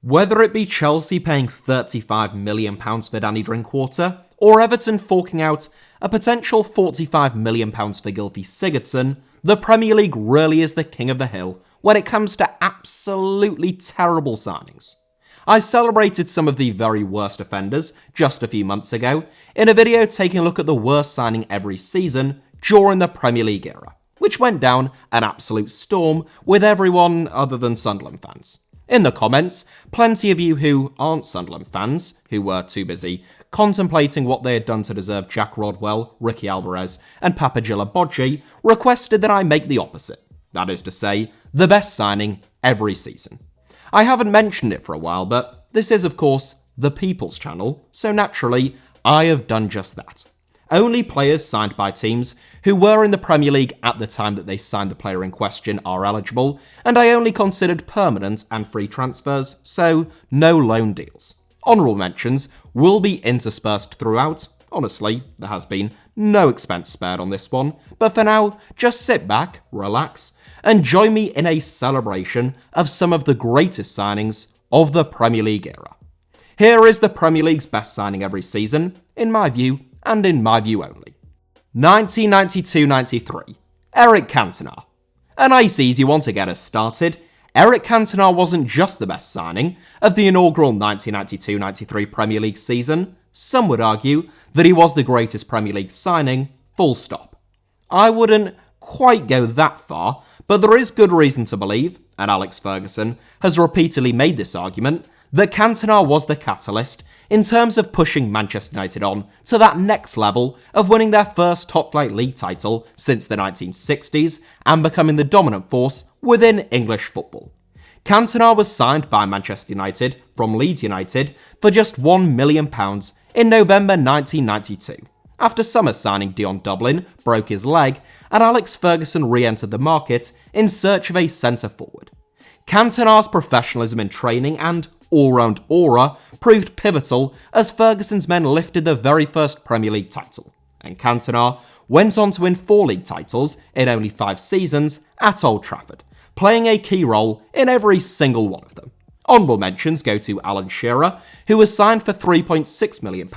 Whether it be Chelsea paying £35 million for Danny Drinkwater, or Everton forking out a potential £45 million for Gylfi Sigurdsson, the Premier League really is the king of the hill when it comes to absolutely terrible signings. I celebrated some of the very worst offenders just a few months ago in a video taking a look at the worst signing every season during the Premier League era, which went down an absolute storm with everyone other than Sunderland fans. In the comments, plenty of you who aren't Sunderland fans, who were too busy contemplating what they had done to deserve Jack Rodwell, Ricky Alvarez, and Papagilla Bodji, requested that I make the opposite. That is to say, the best signing every season. I haven't mentioned it for a while, but this is, of course, the People's Channel, so naturally, I have done just that. Only players signed by teams who were in the Premier League at the time that they signed the player in question are eligible, and I only considered permanent and free transfers, so no loan deals. Honourable mentions will be interspersed throughout. Honestly, there has been no expense spared on this one, but for now, just sit back, relax, and join me in a celebration of some of the greatest signings of the Premier League era. Here is the Premier League's best signing every season, in my view, and in my view only. 1992-93, Eric Cantona. A nice easy one to get us started. Eric Cantona wasn't just the best signing of the inaugural 1992-93 Premier League season. Some would argue that he was the greatest Premier League signing, full stop. I wouldn't quite go that far, but there is good reason to believe, and Alex Ferguson has repeatedly made this argument, that Cantona was the catalyst in terms of pushing Manchester United on to that next level of winning their first top-flight league title since the 1960s and becoming the dominant force within English football. Cantona was signed by Manchester United from Leeds United for just £1 million in November 1992. After summer signing Dion Dublin broke his leg and Alex Ferguson re-entered the market in search of a centre-forward. Cantona's professionalism in training and all-round aura proved pivotal as Ferguson's men lifted the very first Premier League title, and Cantona went on to win 4 league titles in only 5 seasons at Old Trafford, playing a key role in every single one of them. Honourable mentions go to Alan Shearer, who was signed for £3.6 million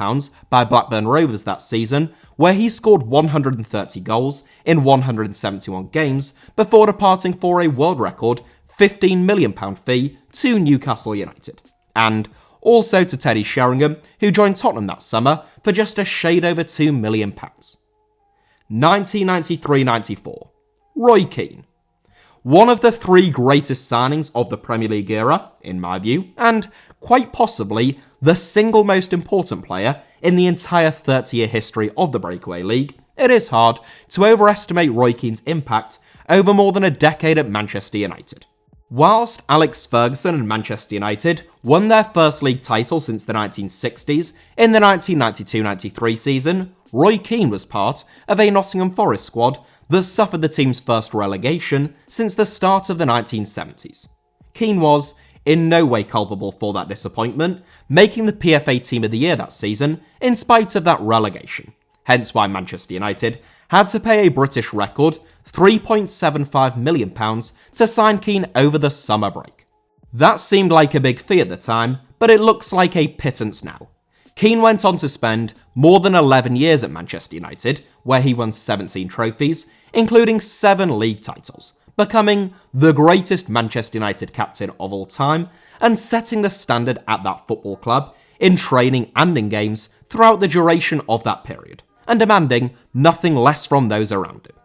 by Blackburn Rovers that season, where he scored 130 goals in 171 games before departing for a world record £15 million fee to Newcastle United. And also to Teddy Sheringham, who joined Tottenham that summer for just a shade over £2 million. 1993-94, Roy Keane. One of the 3 greatest signings of the Premier League era, in my view, and quite possibly the single most important player in the entire 30-year history of the Breakaway League, it is hard to overestimate Roy Keane's impact over more than a decade at Manchester United. Whilst Alex Ferguson and Manchester United won their first league title since the 1960s in the 1992-93 season, Roy Keane was part of a Nottingham Forest squad that suffered the team's first relegation since the start of the 1970s. Keane was in no way culpable for that disappointment, making the PFA Team of the Year that season in spite of that relegation, hence why Manchester United had to pay a British record £3.75 million to sign Keane over the summer break. That seemed like a big fee at the time, but it looks like a pittance now. Keane went on to spend more than 11 years at Manchester United, where he won 17 trophies, including 7 league titles, becoming the greatest Manchester United captain of all time and setting the standard at that football club in training and in games throughout the duration of that period, and demanding nothing less from those around him.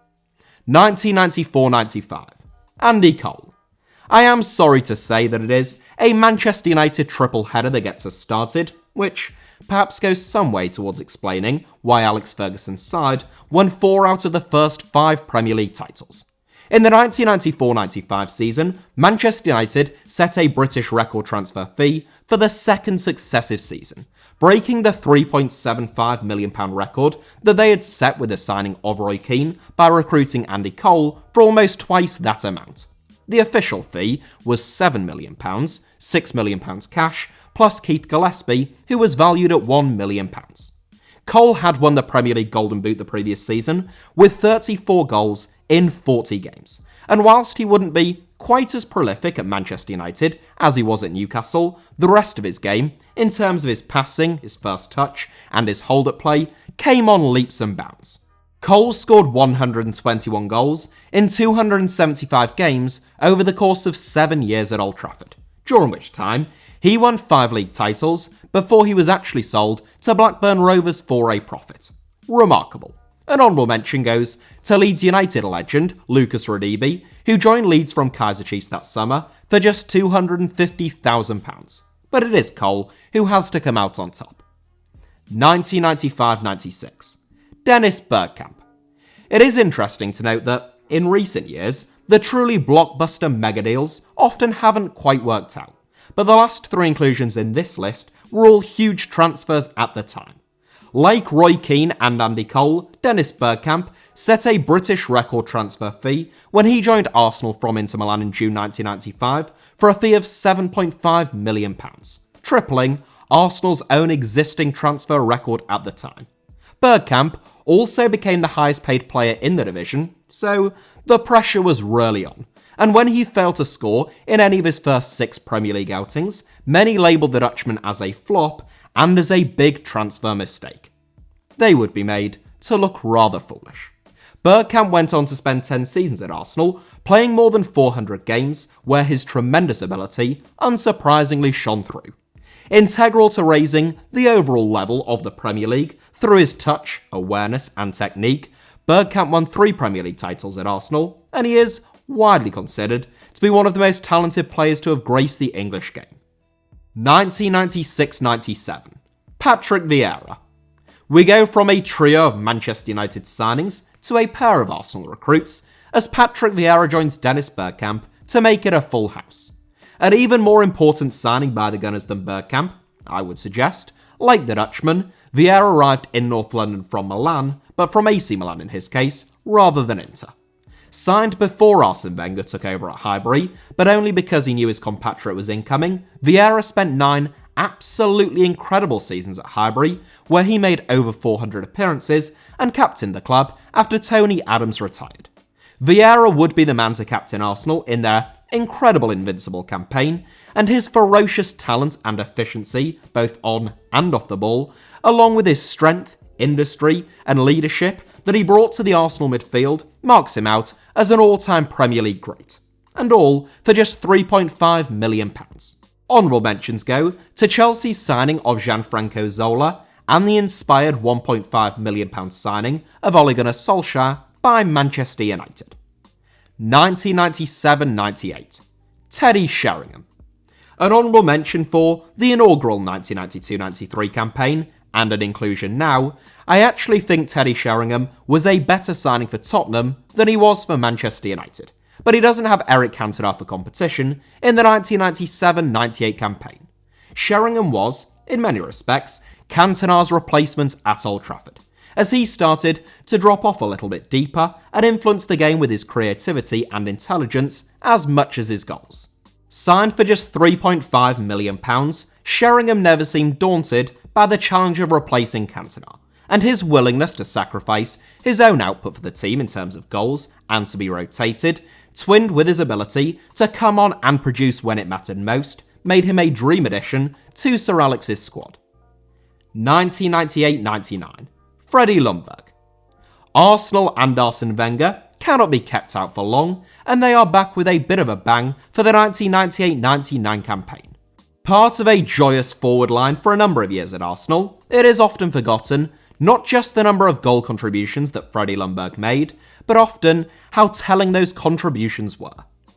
1994-95, Andy Cole. I am sorry to say that it is a Manchester United triple header that gets us started, which perhaps goes some way towards explaining why Alex Ferguson's side won 4 out of the first 5 Premier League titles. In the 1994-95 season, Manchester United set a British record transfer fee for the second successive season, breaking the £3.75 million record that they had set with the signing of Roy Keane by recruiting Andy Cole for almost twice that amount. The official fee was £7 million, £6 million cash, plus Keith Gillespie, who was valued at £1 million. Cole had won the Premier League Golden Boot the previous season with 34 goals in 40 games, and whilst he wouldn't be quite as prolific at Manchester United as he was at Newcastle, the rest of his game, in terms of his passing, his first touch, and his hold-up play, came on leaps and bounds. Cole scored 121 goals in 275 games over the course of 7 years at Old Trafford, during which time he won 5 league titles before he was actually sold to Blackburn Rovers for a profit. Remarkable. An honourable mention goes to Leeds United legend Lucas Radebe, who joined Leeds from Kaiser Chiefs that summer for just £250,000. But it is Cole who has to come out on top. 1995-96. Dennis Bergkamp. It is interesting to note that, in recent years, the truly blockbuster mega deals often haven't quite worked out, but the last 3 inclusions in this list were all huge transfers at the time. Like Roy Keane and Andy Cole, Dennis Bergkamp set a British record transfer fee when he joined Arsenal from Inter Milan in June 1995 for a fee of £7.5 million, tripling Arsenal's own existing transfer record at the time. Bergkamp also became the highest paid player in the division, so the pressure was really on. And when he failed to score in any of his first 6 Premier League outings, many labelled the Dutchman as a flop and as a big transfer mistake. They would be made to look rather foolish. Bergkamp went on to spend 10 seasons at Arsenal, playing more than 400 games, where his tremendous ability unsurprisingly shone through. Integral to raising the overall level of the Premier League through his touch, awareness and technique, Bergkamp won 3 Premier League titles at Arsenal, and he is widely considered to be one of the most talented players to have graced the English game. 1996-97. Patrick Vieira. We go from a trio of Manchester United signings to a pair of Arsenal recruits, as Patrick Vieira joins Dennis Bergkamp to make it a full house. An even more important signing by the Gunners than Bergkamp, I would suggest. Like the Dutchman, Vieira arrived in North London from Milan, but from AC Milan in his case, rather than Inter. Signed before Arsene Wenger took over at Highbury, but only because he knew his compatriot was incoming, Vieira spent 9 absolutely incredible seasons at Highbury, where he made over 400 appearances and captained the club after Tony Adams retired. Vieira would be the man to captain Arsenal in their incredible invincible campaign, and his ferocious talent and efficiency, both on and off the ball, along with his strength, industry and leadership that he brought to the Arsenal midfield, marks him out as an all-time Premier League great. And all for just £3.5 million. Honourable mentions go to Chelsea's signing of Gianfranco Zola and the inspired £1.5 million signing of Ole Gunnar Solskjaer by Manchester United. 1997-98. Teddy Sheringham. An honourable mention for the inaugural 1992-93 campaign, and an inclusion now. I actually think Teddy Sheringham was a better signing for Tottenham than he was for Manchester United, but he doesn't have Eric Cantona for competition in the 1997-98 campaign. Sheringham was, in many respects, Cantona's replacement at Old Trafford, as he started to drop off a little bit deeper and influence the game with his creativity and intelligence as much as his goals. Signed for just £3.5 million, Sheringham never seemed daunted by the challenge of replacing Cantona, and his willingness to sacrifice his own output for the team in terms of goals and to be rotated, twinned with his ability to come on and produce when it mattered most, made him a dream addition to Sir Alex's squad. 1998-99. Freddie Ljungberg. Arsenal and Arsene Wenger cannot be kept out for long, and they are back with a bit of a bang for the 1998-99 campaign. Part of a joyous forward line for a number of years at Arsenal, it is often forgotten not just the number of goal contributions that Freddie Ljungberg made, but often how telling those contributions were.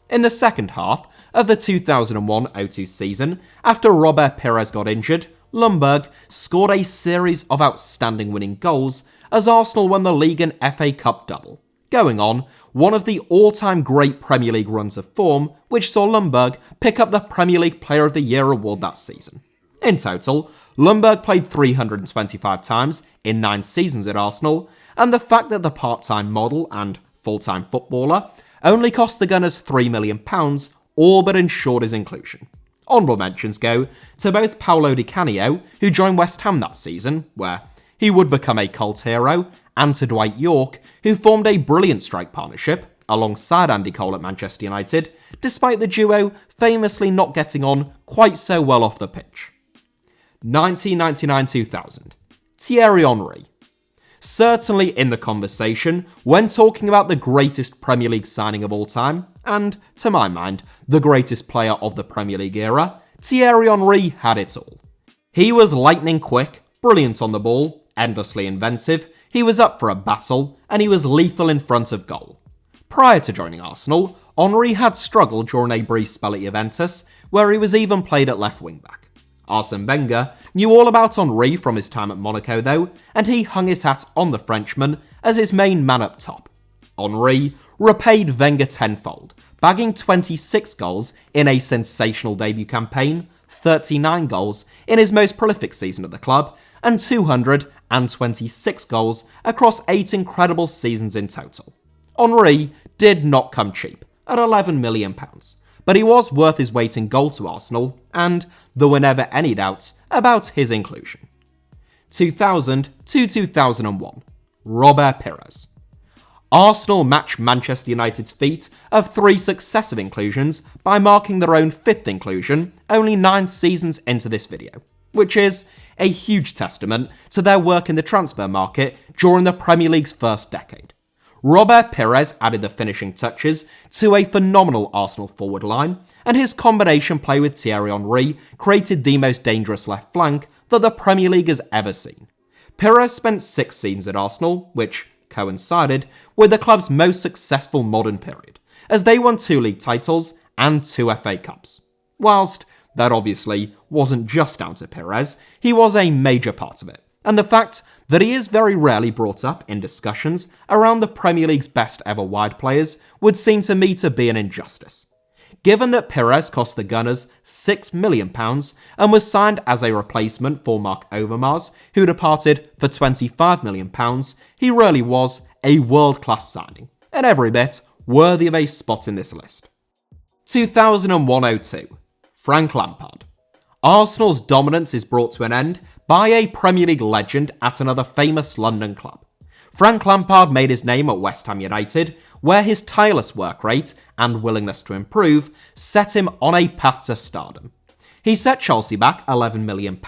In the second half of the 2001-02 season, after Robert Pires got injured, Ljungberg scored a series of outstanding winning goals as Arsenal won the league and FA Cup double, going on one of the all-time great Premier League runs of form, which saw Ljungberg pick up the Premier League Player of the Year award that season. In total, Ljungberg played 325 times in 9 seasons at Arsenal, and the fact that the part-time model and full-time footballer only cost the Gunners £3 million all but ensured his inclusion. Honourable mentions go to both Paolo Di Canio, who joined West Ham that season, where he would become a cult hero, and to Dwight Yorke, who formed a brilliant strike partnership, alongside Andy Cole at Manchester United, despite the duo famously not getting on quite so well off the pitch. 1999-2000, Thierry Henry. Certainly in the conversation when talking about the greatest Premier League signing of all time, and, to my mind, the greatest player of the Premier League era, Thierry Henry had it all. He was lightning quick, brilliant on the ball, endlessly inventive, he was up for a battle, and he was lethal in front of goal. Prior to joining Arsenal, Henry had struggled during a brief spell at Juventus, where he was even played at left wing-back. Arsene Wenger knew all about Henry from his time at Monaco though, and he hung his hat on the Frenchman as his main man up top. Henry repaid Wenger tenfold, bagging 26 goals in a sensational debut campaign, 39 goals in his most prolific season at the club, and 226 goals across 8 incredible seasons in total. Henry did not come cheap, at £11 million, but he was worth his weight in gold to Arsenal, and there were never any doubts about his inclusion. 2000-2001, Robert Pires. Arsenal matched Manchester United's feat of 3 successive inclusions by marking their own 5th inclusion only 9 seasons into this video, which is a huge testament to their work in the transfer market during the Premier League's first decade. Robert Pires added the finishing touches to a phenomenal Arsenal forward line, and his combination play with Thierry Henry created the most dangerous left flank that the Premier League has ever seen. Pires spent 6 seasons at Arsenal, which coincided with the club's most successful modern period, as they won 2 league titles and 2 FA Cups. Whilst that obviously wasn't just down to Pires, he was a major part of it, and the fact that he is very rarely brought up in discussions around the Premier League's best ever wide players would seem to me to be an injustice. Given that Pires cost the Gunners £6 million and was signed as a replacement for Mark Overmars, who departed for £25 million, he really was a world-class signing, and every bit worthy of a spot in this list. 2001-02, Frank Lampard. Arsenal's dominance is brought to an end by a Premier League legend at another famous London club. Frank Lampard made his name at West Ham United, where his tireless work rate and willingness to improve set him on a path to stardom. He set Chelsea back £11 million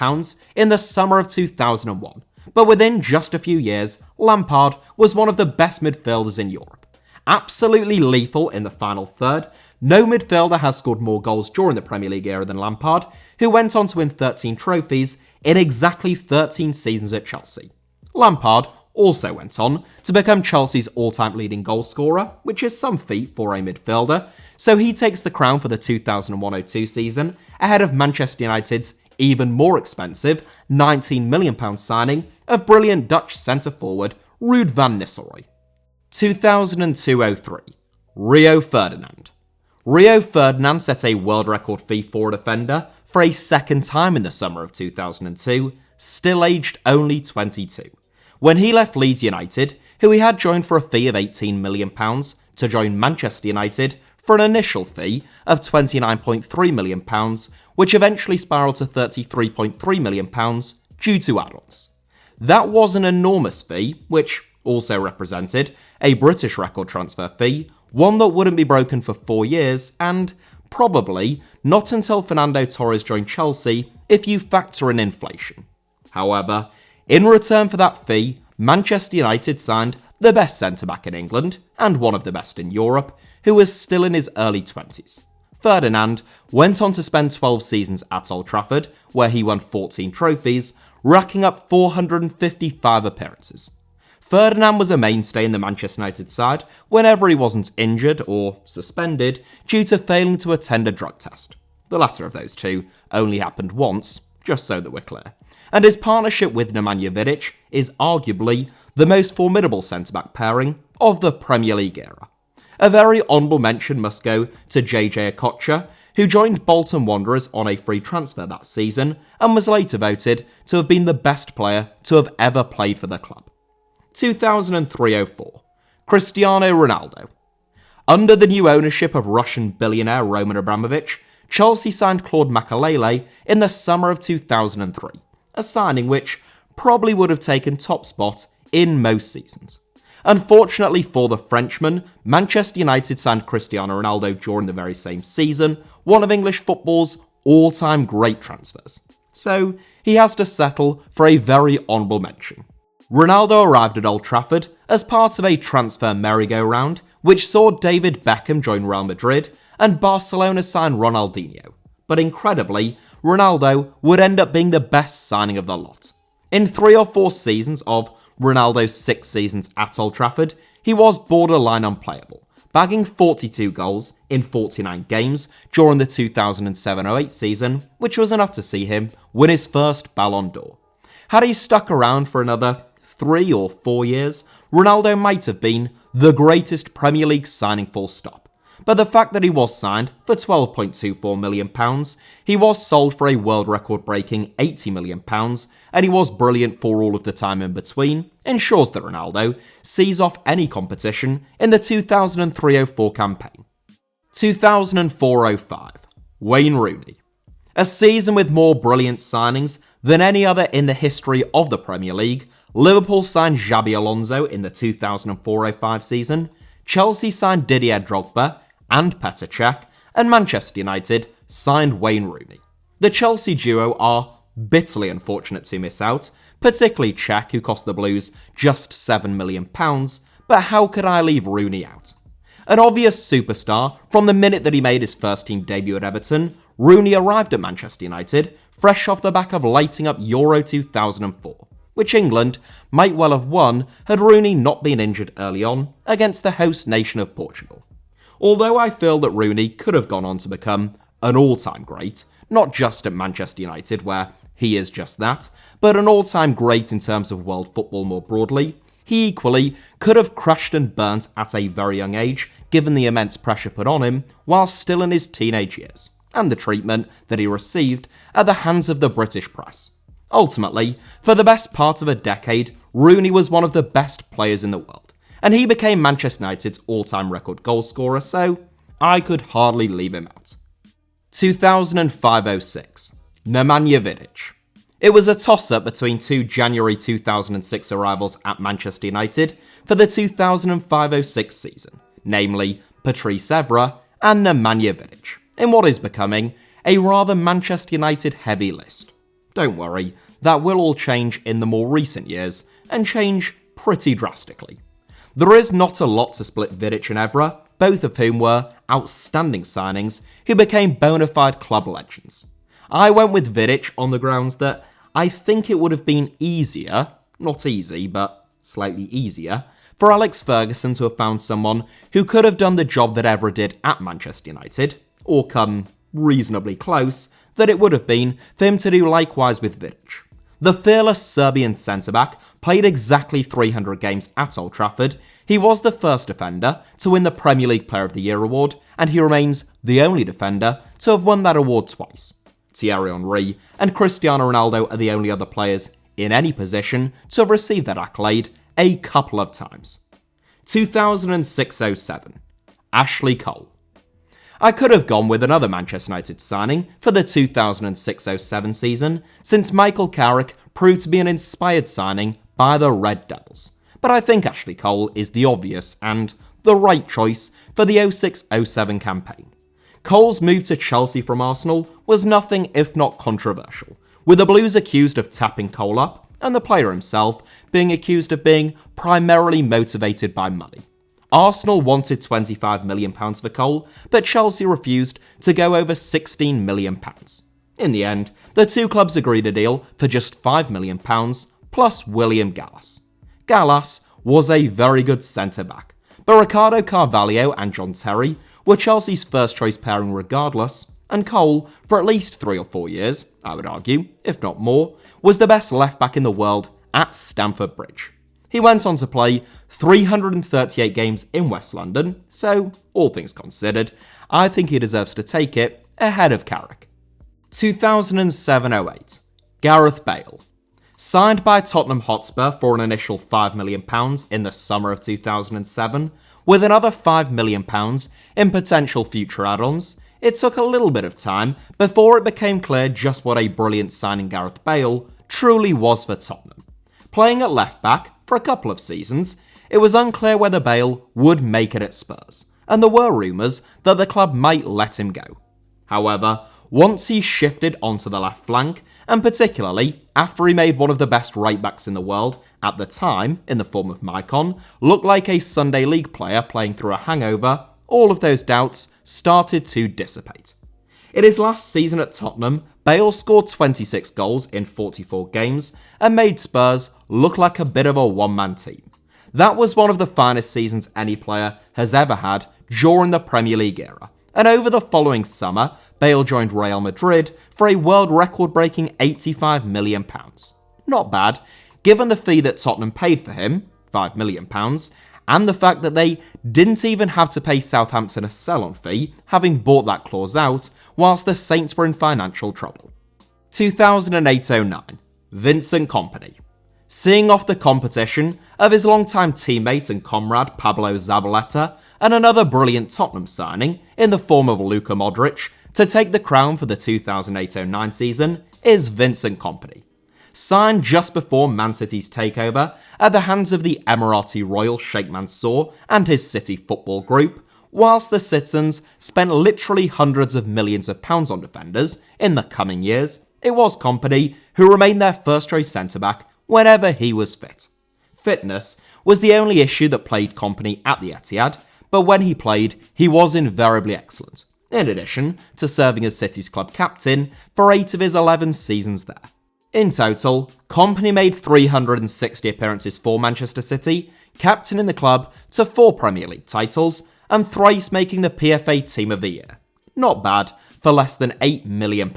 in the summer of 2001, but within just a few years, Lampard was one of the best midfielders in Europe. Absolutely lethal in the final third, no midfielder has scored more goals during the Premier League era than Lampard, who went on to win 13 trophies in exactly 13 seasons at Chelsea. Lampard also went on to become Chelsea's all-time leading goalscorer, which is some feat for a midfielder, so he takes the crown for the 2001-02 season, ahead of Manchester United's even more expensive £19 million signing of brilliant Dutch centre-forward Ruud van Nistelrooy. 2002-03, Rio Ferdinand. Rio Ferdinand set a world record fee for a defender for a second time in the summer of 2002, still aged only 22. When he left Leeds United, who he had joined for a fee of £18 million, to join Manchester United for an initial fee of £29.3 million, which eventually spiralled to £33.3 million due to add-ons. That was an enormous fee, which also represented a British record transfer fee, one that wouldn't be broken for 4 years, and probably not until Fernando Torres joined Chelsea if you factor in inflation. However, in return for that fee, Manchester United signed the best centre-back in England, and one of the best in Europe, who was still in his early 20s. Ferdinand went on to spend 12 seasons at Old Trafford, where he won 14 trophies, racking up 455 appearances. Ferdinand was a mainstay in the Manchester United side whenever he wasn't injured or suspended due to failing to attend a drug test. The latter of those two only happened once, just so that we're clear. And his partnership with Nemanja Vidic is arguably the most formidable centre-back pairing of the Premier League era. A very honourable mention must go to JJ Okocha, who joined Bolton Wanderers on a free transfer that season and was later voted to have been the best player to have ever played for the club. 2003-04, Cristiano Ronaldo. Under the new ownership of Russian billionaire Roman Abramovich, Chelsea signed Claude Makelele in the summer of 2003, a signing which probably would have taken top spot in most seasons. Unfortunately for the Frenchman, Manchester United signed Cristiano Ronaldo during the very same season, one of English football's all-time great transfers. So he has to settle for a very honourable mention. Ronaldo arrived at Old Trafford as part of a transfer merry-go-round, which saw David Beckham join Real Madrid and Barcelona sign Ronaldinho. But incredibly, Ronaldo would end up being the best signing of the lot. In 3 or 4 seasons of Ronaldo's 6 seasons at Old Trafford, he was borderline unplayable, bagging 42 goals in 49 games during the 2007-08 season, which was enough to see him win his first Ballon d'Or. Had he stuck around for another 3 or 4 years, Ronaldo might have been the greatest Premier League signing full stop. But the fact that he was signed for £12.24 million, he was sold for a world record breaking £80 million, and he was brilliant for all of the time in between, ensures that Ronaldo sees off any competition in the 2003-04 campaign. 2004-05, Wayne Rooney. A season with more brilliant signings than any other in the history of the Premier League, Liverpool signed Xabi Alonso in the 2004-05 season, Chelsea signed Didier Drogba and Petr Cech, and Manchester United signed Wayne Rooney. The Chelsea duo are bitterly unfortunate to miss out, particularly Cech, who cost the Blues just £7 million, but how could I leave Rooney out? An obvious superstar from the minute that he made his first team debut at Everton, Rooney arrived at Manchester United fresh off the back of lighting up Euro 2004, which England might well have won had Rooney not been injured early on against the host nation of Portugal. Although I feel that Rooney could have gone on to become an all-time great, not just at Manchester United where he is just that, but an all-time great in terms of world football more broadly, he equally could have crushed and burnt at a very young age given the immense pressure put on him while still in his teenage years, and the treatment that he received at the hands of the British press. Ultimately, for the best part of a decade, Rooney was one of the best players in the world, and he became Manchester United's all-time record goal scorer, so I could hardly leave him out. 2005-06, Nemanja Vidic. It was a toss-up between 2 January 2006 arrivals at Manchester United for the 2005-06 season, namely Patrice Evra and Nemanja Vidic, in what is becoming a rather Manchester United heavy list. Don't worry, that will all change in the more recent years, and change pretty drastically. There is not a lot to split Vidic and Evra, both of whom were outstanding signings who became bona fide club legends. I went with Vidic on the grounds that I think it would have been easier, not easy, but slightly easier, for Alex Ferguson to have found someone who could have done the job that Evra did at Manchester United, or come reasonably close, than it would have been for him to do likewise with Vidic. The fearless Serbian centre-back played exactly 300 games at Old Trafford, he was the first defender to win the Premier League Player of the Year award, and he remains the only defender to have won that award twice. Thierry Henry and Cristiano Ronaldo are the only other players in any position to have received that accolade a couple of times. 2006-07, Ashley Cole. I could have gone with another Manchester United signing for the 2006-07 season, since Michael Carrick proved to be an inspired signing by the Red Devils. But I think Ashley Cole is the obvious and the right choice for the 06-07 campaign. Cole's move to Chelsea from Arsenal was nothing if not controversial, with the Blues accused of tapping Cole up and the player himself being accused of being primarily motivated by money. Arsenal wanted £25 million for Cole, but Chelsea refused to go over £16 million. In the end, the two clubs agreed a deal for just £5 million plus William Gallas. Gallas was a very good centre-back, but Ricardo Carvalho and John Terry were Chelsea's first choice pairing regardless, and Cole, for at least 3 or 4 years, I would argue, if not more, was the best left-back in the world at Stamford Bridge. He went on to play 338 games in West London, so, all things considered, I think he deserves to take it ahead of Carrick. 2007-08, Gareth Bale. Signed by Tottenham Hotspur for an initial £5 million in the summer of 2007, with another £5 million in potential future add-ons, it took a little bit of time before it became clear just what a brilliant signing Gareth Bale truly was for Tottenham. Playing at left-back for a couple of seasons, it was unclear whether Bale would make it at Spurs, and there were rumours that the club might let him go. However, once he shifted onto the left flank, and particularly after he made one of the best right-backs in the world at the time, in the form of Maicon, look like a Sunday League player playing through a hangover, all of those doubts started to dissipate. In his last season at Tottenham, Bale scored 26 goals in 44 games and made Spurs look like a bit of a one-man team. That was one of the finest seasons any player has ever had during the Premier League era, and over the following summer, Bale joined Real Madrid for a world record-breaking £85 million. Not bad, given the fee that Tottenham paid for him, £5 million, and the fact that they didn't even have to pay Southampton a sell-on fee, having bought that clause out, whilst the Saints were in financial trouble. 2008-09, Vincent Kompany. Seeing off the competition of his longtime teammate and comrade Pablo Zabaleta, and another brilliant Tottenham signing in the form of Luka Modric to take the crown for the 2008-09 season is Vincent Kompany. Signed just before Man City's takeover at the hands of the Emirati Royal Sheikh Mansour and his City football group, whilst the citizens spent literally hundreds of millions of pounds on defenders in the coming years, it was Kompany who remained their first-choice centre-back whenever he was fit. Fitness was the only issue that plagued Kompany at the Etihad, but when he played, he was invariably excellent, in addition to serving as City's club captain for 8 of his 11 seasons there. In total, Kompany made 360 appearances for Manchester City, captaining the club to 4 Premier League titles, and thrice making the PFA Team of the Year. Not bad for less than £8 million.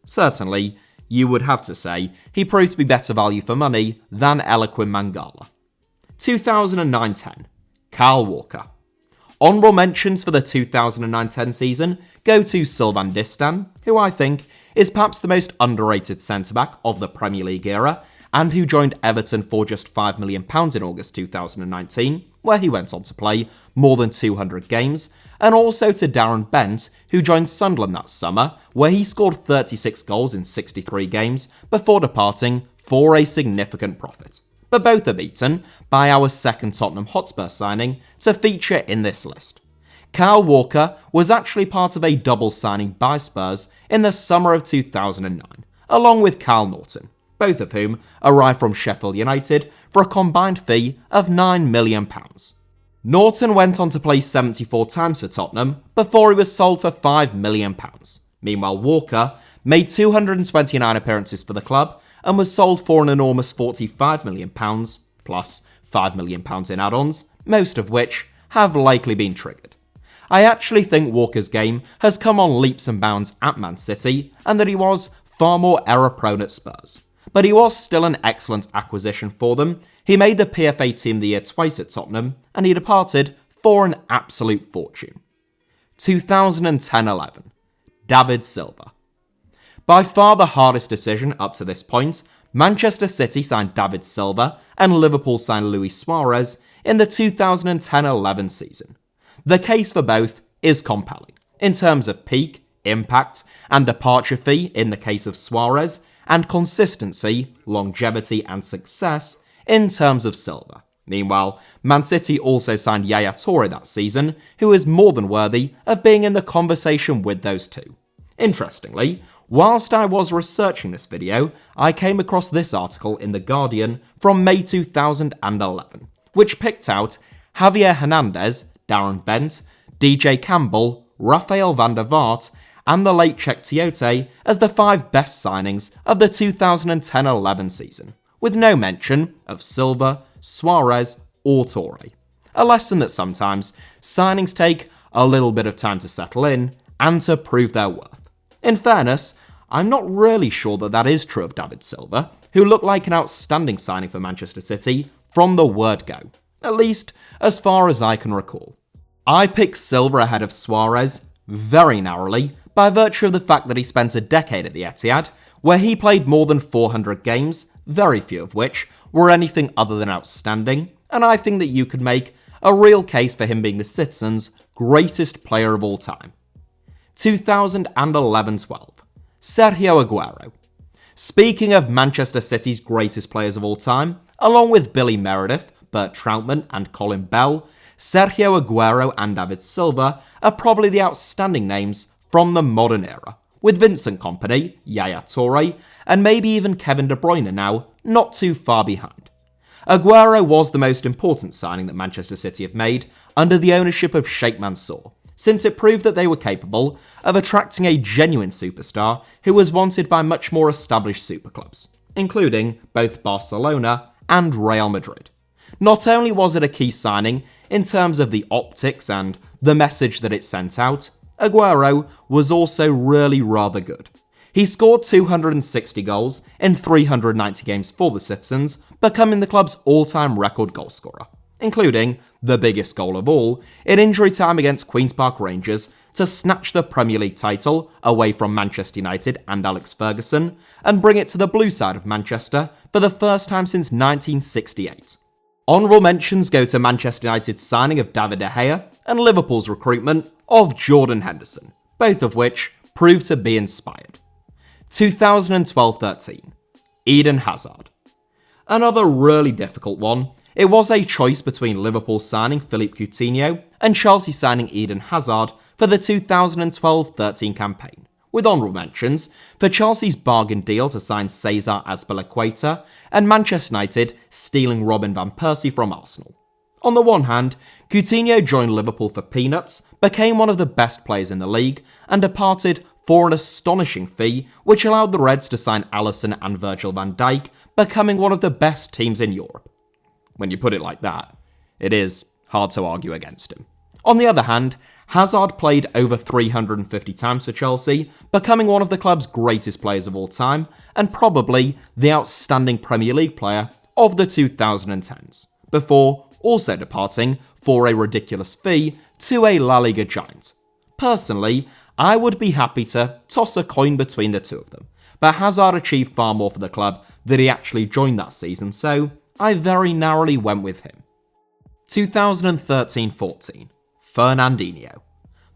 Certainly, you would have to say he proved to be better value for money than Eloquim Mangala. 2009-10, Kyle Walker. Honourable mentions for the 2009-10 season go to Sylvain Distin, who I think is perhaps the most underrated centre-back of the Premier League era, and who joined Everton for just £5 million in August 2019, where he went on to play more than 200 games, and also to Darren Bent, who joined Sunderland that summer, where he scored 36 goals in 63 games before departing for a significant profit. But both are beaten by our second Tottenham Hotspur signing to feature in this list. Kyle Walker was actually part of a double signing by Spurs in the summer of 2009, along with Kyle Norton, both of whom arrived from Sheffield United for a combined fee of £9 million. Norton went on to play 74 times for Tottenham before he was sold for £5 million. Meanwhile, Walker made 229 appearances for the club and was sold for an enormous £45 million, plus £5 million in add-ons, most of which have likely been triggered. I actually think Walker's game has come on leaps and bounds at Man City, and that he was far more error-prone at Spurs. But he was still an excellent acquisition for them. He made the PFA Team of the Year twice at Tottenham, and he departed for an absolute fortune. 2010-11, David Silva. By far the hardest decision up to this point, Manchester City signed David Silva and Liverpool signed Luis Suarez in the 2010-11 season. The case for both is compelling, in terms of peak, impact, and departure fee in the case of Suarez, and consistency, longevity, and success in terms of Silva. Meanwhile, Man City also signed Yaya Toure that season, who is more than worthy of being in the conversation with those two. Interestingly, whilst I was researching this video, I came across this article in The Guardian from May 2011, which picked out Javier Hernandez, Darren Bent, DJ Campbell, Rafael van der Vaart, and the late Cheick Tiote as the 5 best signings of the 2010-11 season, with no mention of Silva, Suarez, or Toure. A lesson that sometimes signings take a little bit of time to settle in and to prove their worth. In fairness, I'm not really sure that is true of David Silva, who looked like an outstanding signing for Manchester City from the word go, at least as far as I can recall. I picked Silva ahead of Suarez very narrowly by virtue of the fact that he spent a decade at the Etihad, where he played more than 400 games, very few of which were anything other than outstanding, and I think that you could make a real case for him being the Citizens' greatest player of all time. 2011-12, Sergio Aguero. Speaking of Manchester City's greatest players of all time, along with Billy Meredith, Bert Trautmann and Colin Bell, Sergio Aguero and David Silva are probably the outstanding names from the modern era, with Vincent Kompany, Yaya Toure, and maybe even Kevin De Bruyne now not too far behind. Aguero was the most important signing that Manchester City have made under the ownership of Sheikh Mansour, since it proved that they were capable of attracting a genuine superstar who was wanted by much more established superclubs, including both Barcelona and Real Madrid. Not only was it a key signing in terms of the optics and the message that it sent out, Aguero was also really rather good. He scored 260 goals in 390 games for the Citizens, becoming the club's all-time record goalscorer, including the biggest goal of all in injury time against Queen's Park Rangers to snatch the Premier League title away from Manchester United and Alex Ferguson and bring it to the blue side of Manchester for the first time since 1968. Honourable mentions go to Manchester United's signing of David De Gea and Liverpool's recruitment of Jordan Henderson, both of which proved to be inspired. 2012-13, Eden Hazard. Another really difficult one. It was a choice between Liverpool signing Philippe Coutinho and Chelsea signing Eden Hazard for the 2012-13 campaign, with honourable mentions for Chelsea's bargain deal to sign Cesar Azpilicueta and Manchester United stealing Robin van Persie from Arsenal. On the one hand, Coutinho joined Liverpool for peanuts, became one of the best players in the league, and departed for an astonishing fee, which allowed the Reds to sign Alisson and Virgil van Dijk, becoming one of the best teams in Europe. When you put it like that, it is hard to argue against him. On the other hand, Hazard played over 350 times for Chelsea, becoming one of the club's greatest players of all time, and probably the outstanding Premier League player of the 2010s, before also departing for a ridiculous fee to a La Liga giant. Personally, I would be happy to toss a coin between the two of them, but Hazard achieved far more for the club than he actually joined that season, so I very narrowly went with him. 2013-14, Fernandinho.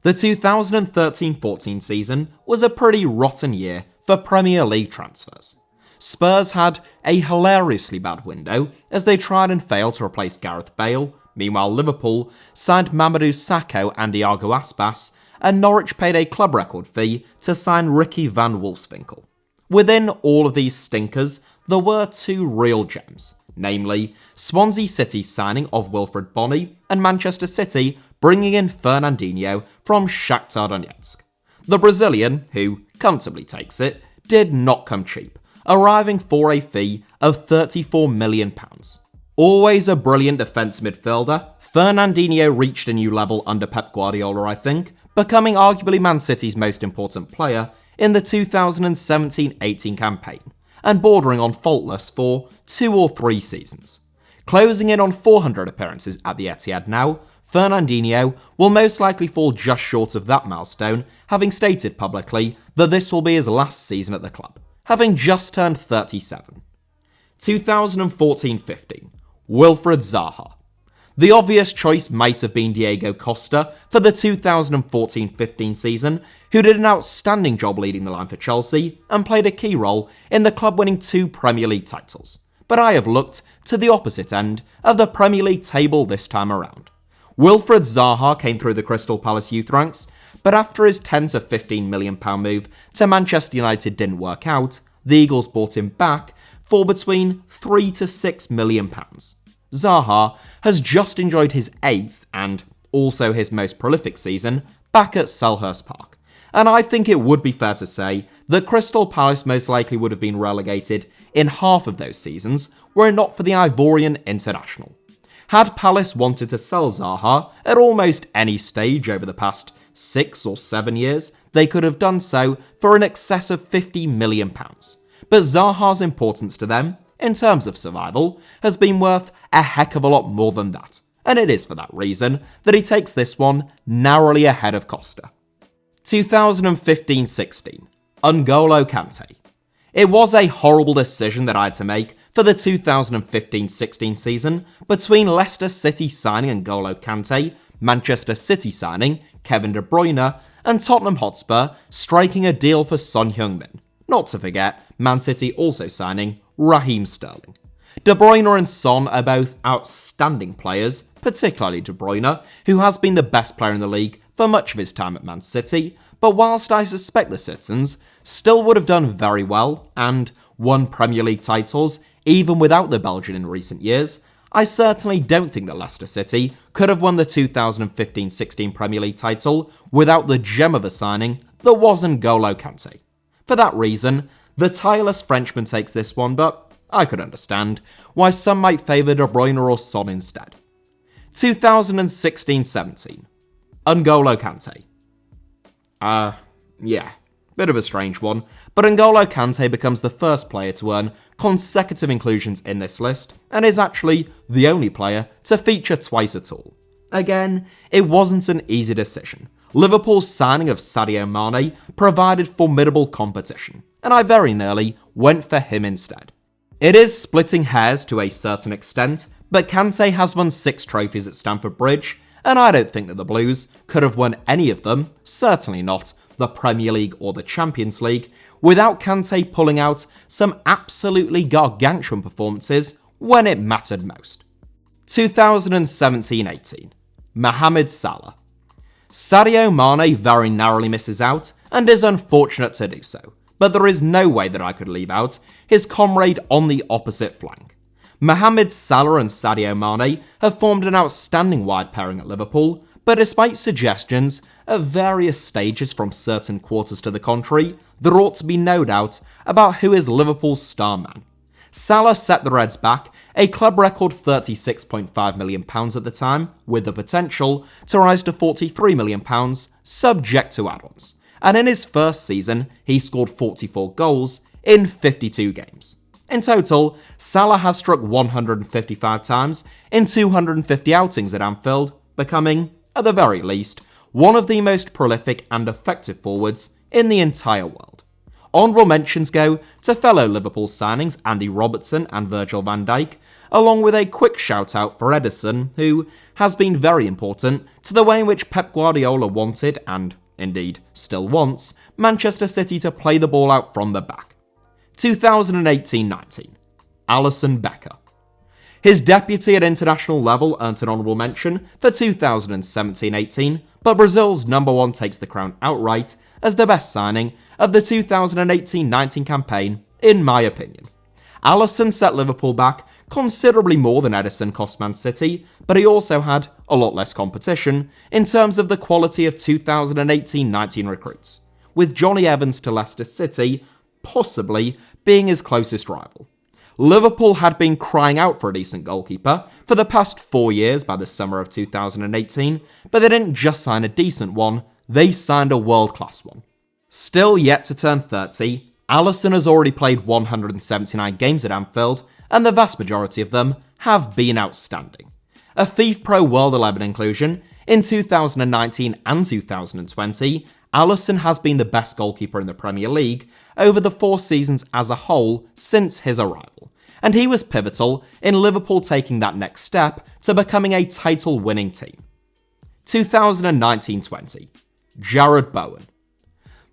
The 2013-14 season was a pretty rotten year for Premier League transfers. Spurs had a hilariously bad window as they tried and failed to replace Gareth Bale. Meanwhile, Liverpool signed Mamadou Sakho and Iago Aspas, and Norwich paid a club record fee to sign Ricky van Wolfswinkel. Within all of these stinkers, there were two real gems, namely Swansea City's signing of Wilfried Bony and Manchester City bringing in Fernandinho from Shakhtar Donetsk. The Brazilian, who comfortably takes it, did not come cheap, arriving for a fee of £34 million. Always a brilliant defence midfielder, Fernandinho reached a new level under Pep Guardiola, I think, becoming arguably Man City's most important player in the 2017-18 campaign, and bordering on faultless for 2 or 3 seasons. Closing in on 400 appearances at the Etihad now, Fernandinho will most likely fall just short of that milestone, having stated publicly that this will be his last season at the club, having just turned 37. 2014-15, Wilfried Zaha. The obvious choice might have been Diego Costa for the 2014-15 season, who did an outstanding job leading the line for Chelsea and played a key role in the club winning 2 Premier League titles. But I have looked to the opposite end of the Premier League table this time around. Wilfried Zaha came through the Crystal Palace youth ranks, but after his £10 to £15 million move to Manchester United didn't work out, the Eagles bought him back for between £3 to £6 million. Zaha has just enjoyed his 8th and also his most prolific season back at Selhurst Park, and I think it would be fair to say that Crystal Palace most likely would have been relegated in half of those seasons were it not for the Ivorian international. Had Palace wanted to sell Zaha at almost any stage over the past 6 or 7 years, they could have done so for in excess of £50 million. But Zaha's importance to them, in terms of survival, has been worth a heck of a lot more than that, and it is for that reason that he takes this one narrowly ahead of Costa. 2015-16, N'Golo Kante. It was a horrible decision that I had to make for the 2015-16 season between Leicester City signing N'Golo Kante, Manchester City signing Kevin De Bruyne, and Tottenham Hotspur striking a deal for Son Heung-min. Not to forget, Man City also signing Raheem Sterling. De Bruyne and Son are both outstanding players, particularly De Bruyne, who has been the best player in the league for much of his time at Man City, but whilst I suspect the citizens still would have done very well and won Premier League titles even without the Belgian in recent years, I certainly don't think that Leicester City could have won the 2015-16 Premier League title without the gem of a signing that was N'Golo Kante. For that reason, the tireless Frenchman takes this one, but I could understand why some might favour De Bruyne or Son instead. 2016-17. N'Golo Kante. Yeah, bit of a strange one, but N'Golo Kante becomes the first player to earn consecutive inclusions in this list, and is actually the only player to feature twice at all. Again, it wasn't an easy decision. Liverpool's signing of Sadio Mane provided formidable competition, and I very nearly went for him instead. It is splitting hairs to a certain extent, but Kante has won 6 trophies at Stamford Bridge, and I don't think that the Blues could have won any of them, certainly not the Premier League or the Champions League, without Kante pulling out some absolutely gargantuan performances when it mattered most. 2017-18. Mohamed Salah. Sadio Mane very narrowly misses out and is unfortunate to do so, but there is no way that I could leave out his comrade on the opposite flank. Mohamed Salah and Sadio Mane have formed an outstanding wide pairing at Liverpool, but despite suggestions at various stages from certain quarters to the contrary, there ought to be no doubt about who is Liverpool's star man. Salah set the Reds back a club record £36.5 million at the time, with the potential to rise to £43 million, subject to add-ons. And in his first season, he scored 44 goals in 52 games. In total, Salah has struck 155 times in 250 outings at Anfield, becoming, at the very least, one of the most prolific and effective forwards in the entire world. Honourable mentions go to fellow Liverpool signings Andy Robertson and Virgil van Dijk, along with a quick shout out for Ederson, who has been very important to the way in which Pep Guardiola wanted, and indeed still wants, Manchester City to play the ball out from the back. 2018-19. Alisson Becker. His deputy at international level earned an honourable mention for 2017-18, but Brazil's number 1 takes the crown outright as the best signing of the 2018-19 campaign, in my opinion. Alisson set Liverpool back considerably more than Ederson cost Man City, but he also had a lot less competition in terms of the quality of 2018-19 recruits, with Johnny Evans to Leicester City possibly being his closest rival. Liverpool had been crying out for a decent goalkeeper for the past 4 years by the summer of 2018, but they didn't just sign a decent one, they signed a world-class one. Still yet to turn 30, Alisson has already played 179 games at Anfield, and the vast majority of them have been outstanding. A FIFA Pro World 11 inclusion in 2019 and 2020, Alisson has been the best goalkeeper in the Premier League over the 4 seasons as a whole since his arrival, and he was pivotal in Liverpool taking that next step to becoming a title-winning team. 2019-20. Jarrod Bowen.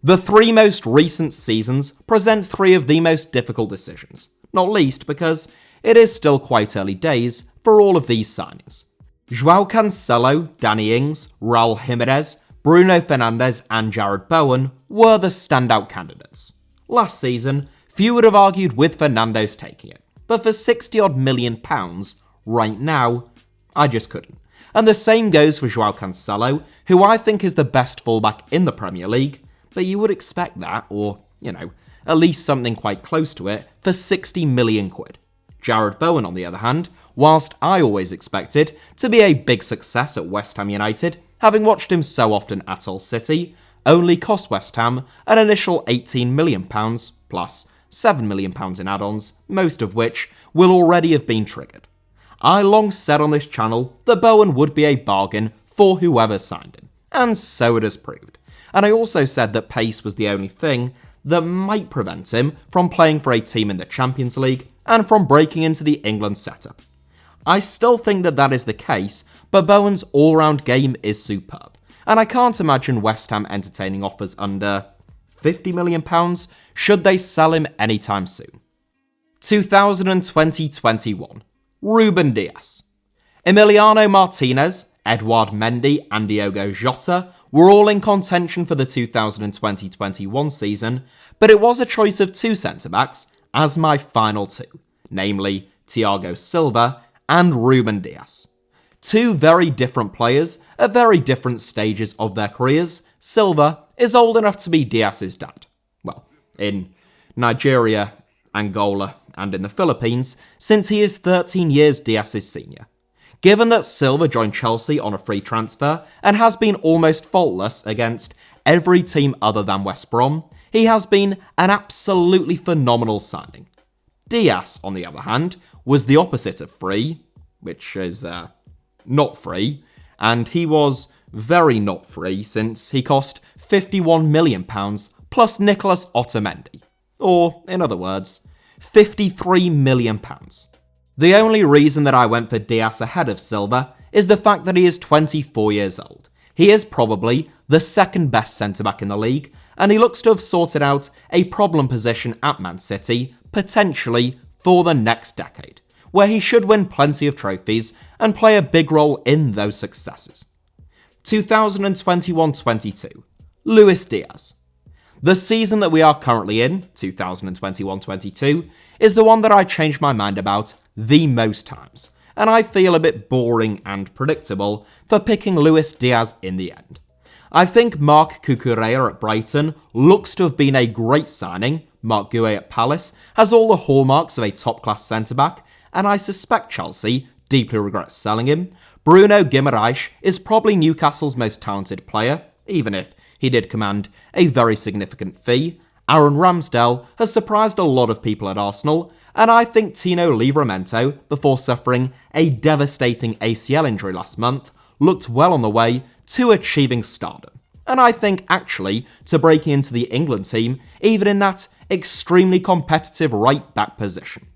The 3 most recent seasons present 3 of the most difficult decisions, not least because it is still quite early days for all of these signings. João Cancelo, Danny Ings, Raul Jimenez, Bruno Fernandes and Jarrod Bowen were the standout candidates. Last season, few would have argued with Fernandes taking it, but for £60-odd million right now, I just couldn't. And the same goes for João Cancelo, who I think is the best fullback in the Premier League, but you would expect that, or, at least something quite close to it, for £60 million. Jarrod Bowen, on the other hand, whilst I always expected to be a big success at West Ham United, having watched him so often at Hull City, only cost West Ham an initial £18 million plus £7 million in add-ons, most of which will already have been triggered. I long said on this channel that Bowen would be a bargain for whoever signed him, and so it has proved. And I also said that pace was the only thing that might prevent him from playing for a team in the Champions League and from breaking into the England setup. I still think that that is the case, but Bowen's all-round game is superb, and I can't imagine West Ham entertaining offers under £50 million should they sell him anytime soon. 2020-21, Ruben Dias. Emiliano Martinez, Eduard Mendy and Diogo Jota were all in contention for the 2020-21 season, but it was a choice of two centre-backs as my final two, namely Thiago Silva and Ruben Dias. Two very different players at very different stages of their careers. Silva is old enough to be Dias's dad. Well, in Nigeria, Angola, and in the Philippines, since he is 13 years Dias's senior. Given that Silva joined Chelsea on a free transfer and has been almost faultless against every team other than West Brom, he has been an absolutely phenomenal signing. Dias, on the other hand, was the opposite of free, which is not free, and he was very not free since he cost £51 million plus Nicolas Otamendi, or, in other words, £53 million. The only reason that I went for Dias ahead of Silva is the fact that he is 24 years old. He is probably the second best centre-back in the league, and he looks to have sorted out a problem position at Man City, potentially for the next decade, where he should win plenty of trophies and play a big role in those successes. 2021-22, Luis Diaz. The season that we are currently in, 2021-22, is the one that I changed my mind about the most times, and I feel a bit boring and predictable for picking Luis Diaz in the end. I think Marc Cucurella at Brighton looks to have been a great signing, Marc Guéhi at Palace has all the hallmarks of a top-class centre-back, and I suspect Chelsea deeply regrets selling him. Bruno Guimaraes is probably Newcastle's most talented player, even if he did command a very significant fee. Aaron Ramsdale has surprised a lot of people at Arsenal, and I think Tino Livramento, before suffering a devastating ACL injury last month, looked well on the way to achieving stardom. And I think actually to breaking into the England team, even in that extremely competitive right-back position.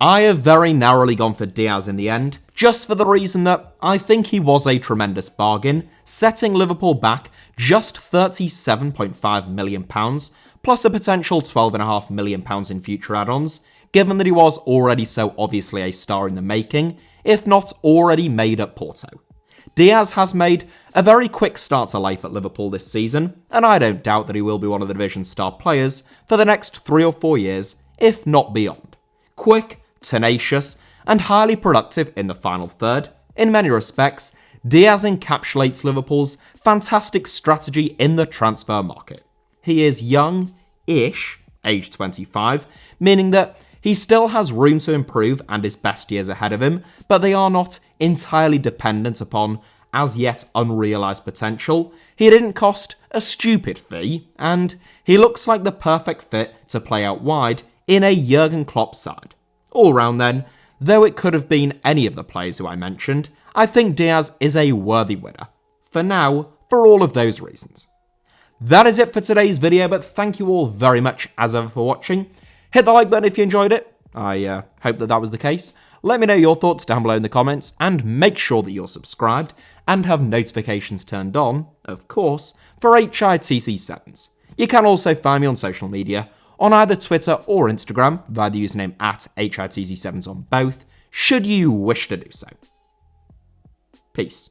I have very narrowly gone for Diaz in the end, just for the reason that I think he was a tremendous bargain, setting Liverpool back just £37.5 million, plus a potential £12.5 million in future add-ons, given that he was already so obviously a star in the making, if not already made at Porto. Diaz has made a very quick start to life at Liverpool this season, and I don't doubt that he will be one of the division's star players for the next 3 or 4 years, if not beyond. Quick, tenacious, and highly productive in the final third. In many respects, Diaz encapsulates Liverpool's fantastic strategy in the transfer market. He is young-ish, age 25, meaning that he still has room to improve and his best years ahead of him, but they are not entirely dependent upon as yet unrealised potential. He didn't cost a stupid fee, and he looks like the perfect fit to play out wide in a Jurgen Klopp side. All round then, though it could have been any of the players who I mentioned, I think Diaz is a worthy winner. For now, for all of those reasons. That is it for today's video, but thank you all very much as ever for watching. Hit the like button if you enjoyed it. I hope that was the case. Let me know your thoughts down below in the comments, and make sure that you're subscribed and have notifications turned on, of course, for HITC Sevens. You can also find me on social media, on either Twitter or Instagram, via the username at HITC Sevens on both, should you wish to do so. Peace.